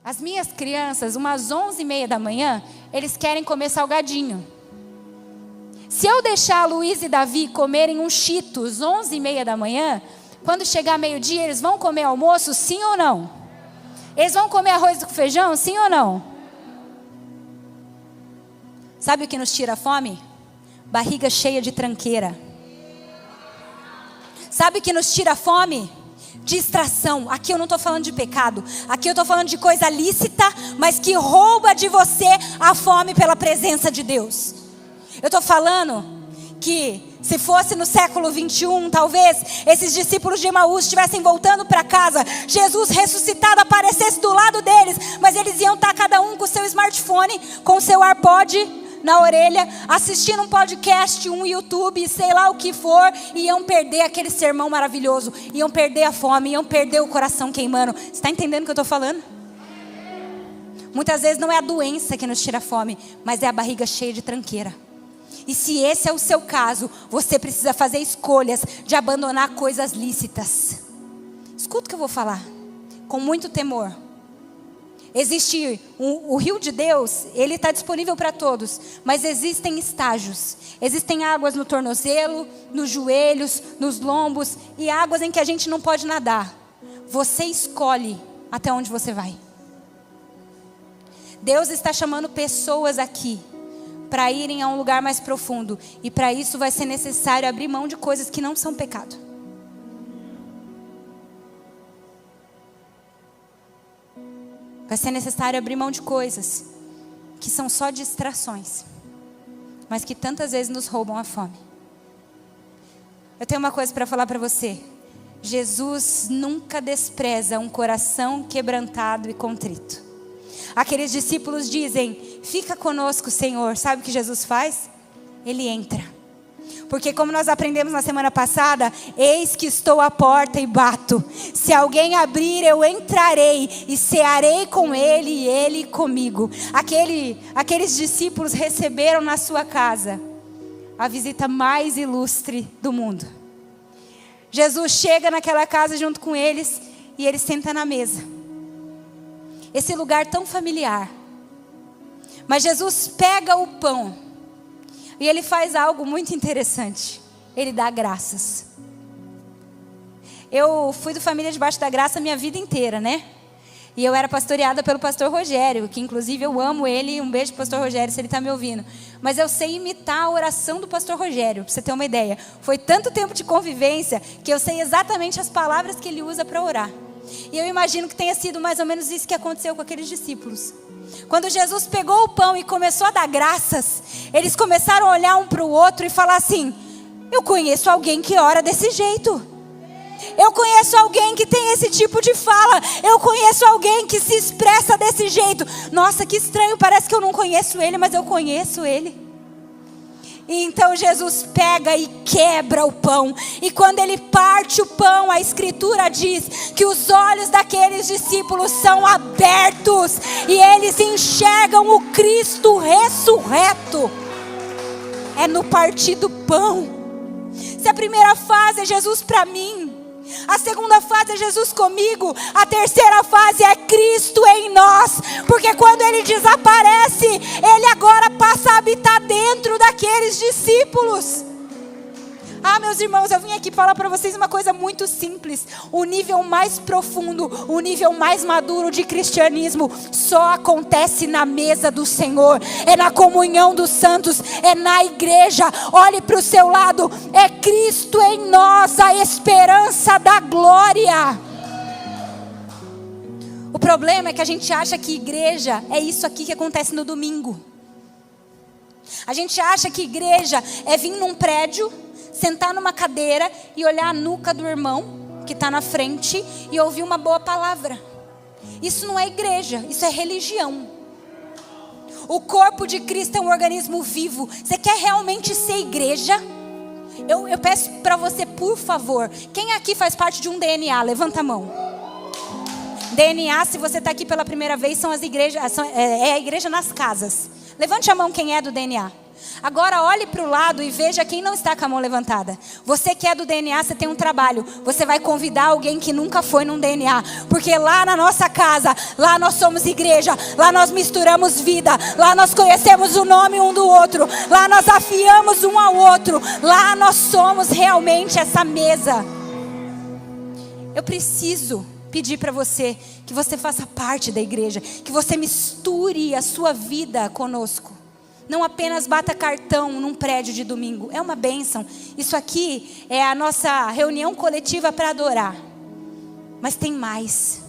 As minhas crianças, umas 11h30 da manhã, eles querem comer salgadinho. Se eu deixar a Luísa e Davi comerem um Cheetos 11h30 da manhã, quando chegar meio-dia, eles vão comer almoço, sim ou não? Eles vão comer arroz com feijão, sim ou não? Sabe o que nos tira a fome? Barriga cheia de tranqueira. Sabe o que nos tira a fome? Distração. Aqui eu não estou falando de pecado. Aqui eu estou falando de coisa lícita, mas que rouba de você a fome pela presença de Deus. Eu estou falando que se fosse no século 21, talvez esses discípulos de Emaús estivessem voltando para casa, Jesus ressuscitado aparecesse do lado deles, mas eles iam estar cada um com o seu smartphone, com o seu AirPod na orelha, assistindo um podcast, um YouTube, sei lá o que for, e iam perder aquele sermão maravilhoso, iam perder a fome, iam perder o coração queimando. Você está entendendo o que eu estou falando? Muitas vezes não é a doença que nos tira a fome, mas é a barriga cheia de tranqueira. E se esse é o seu caso, você precisa fazer escolhas de abandonar coisas lícitas. Escuta o que eu vou falar, com muito temor. Existe o rio de Deus, ele está disponível para todos, mas existem estágios. Existem águas no tornozelo, nos joelhos, nos lombos e águas em que a gente não pode nadar. Você escolhe até onde você vai. Deus está chamando pessoas aqui para irem a um lugar mais profundo. E para isso vai ser necessário abrir mão de coisas que não são pecado. Vai ser necessário abrir mão de coisas que são só distrações, mas que tantas vezes nos roubam a fome. Eu tenho uma coisa para falar para você. Jesus nunca despreza um coração quebrantado e contrito. Aqueles discípulos dizem: fica conosco, Senhor. Sabe o que Jesus faz? Ele entra. Porque como nós aprendemos na semana passada, eis que estou à porta e bato. Se alguém abrir, eu entrarei e cearei com ele e ele comigo. Aqueles discípulos receberam na sua casa a visita mais ilustre do mundo. Jesus chega naquela casa junto com eles e ele senta na mesa. Esse lugar tão familiar. Mas Jesus pega o pão e ele faz algo muito interessante. Ele dá graças. Eu fui do Família Debaixo da Graça a minha vida inteira, né? E eu era pastoreada pelo pastor Rogério, que inclusive eu amo ele. Um beijo pro pastor Rogério, se ele está me ouvindo. Mas eu sei imitar a oração do pastor Rogério, para você ter uma ideia. Foi tanto tempo de convivência que eu sei exatamente as palavras que ele usa para orar. E eu imagino que tenha sido mais ou menos isso que aconteceu com aqueles discípulos. Quando Jesus pegou o pão e começou a dar graças, eles começaram a olhar um para o outro e falar assim: eu conheço alguém que ora desse jeito. Eu conheço alguém que tem esse tipo de fala. Eu conheço alguém que se expressa desse jeito. Nossa, que estranho, parece que eu não conheço ele, mas eu conheço ele. E então Jesus pega e quebra o pão. E quando ele parte o pão, a escritura diz que os olhos daqueles discípulos são abertos. E eles enxergam o Cristo ressurreto. É no partir do pão. Se a primeira fase é Jesus para mim, a segunda fase é Jesus comigo, a terceira fase é Cristo em nós. Porque quando ele desaparece, ele agora passa a habitar dentro daqueles discípulos. Ah, meus irmãos, eu vim aqui falar para vocês uma coisa muito simples. O nível mais profundo, o nível mais maduro de cristianismo só acontece na mesa do Senhor. É na comunhão dos santos, é na igreja. Olhe para o seu lado, é Cristo em nós, a esperança da glória. O problema é que a gente acha que igreja é isso aqui que acontece no domingo. A gente acha que igreja é vir num prédio, sentar numa cadeira e olhar a nuca do irmão que está na frente e ouvir uma boa palavra. Isso não é igreja, isso é religião. O corpo de Cristo é um organismo vivo. Você quer realmente ser igreja? Eu peço para você, por favor, quem aqui faz parte de um DNA? Levanta a mão. DNA, se você está aqui pela primeira vez, são as igrejas, é a igreja nas casas. Levante a mão quem é do DNA. Agora olhe para o lado e veja quem não está com a mão levantada. Você que é do DNA, você tem um trabalho. Você vai convidar alguém que nunca foi num DNA. Porque lá na nossa casa, lá nós somos igreja. Lá nós misturamos vida. Lá nós conhecemos o nome um do outro. Lá nós afiamos um ao outro. Lá nós somos realmente essa mesa. Eu preciso pedir para você que você faça parte da igreja. Que você misture a sua vida conosco. Não apenas bata cartão num prédio de domingo. É uma bênção. Isso aqui é a nossa reunião coletiva para adorar. Mas tem mais.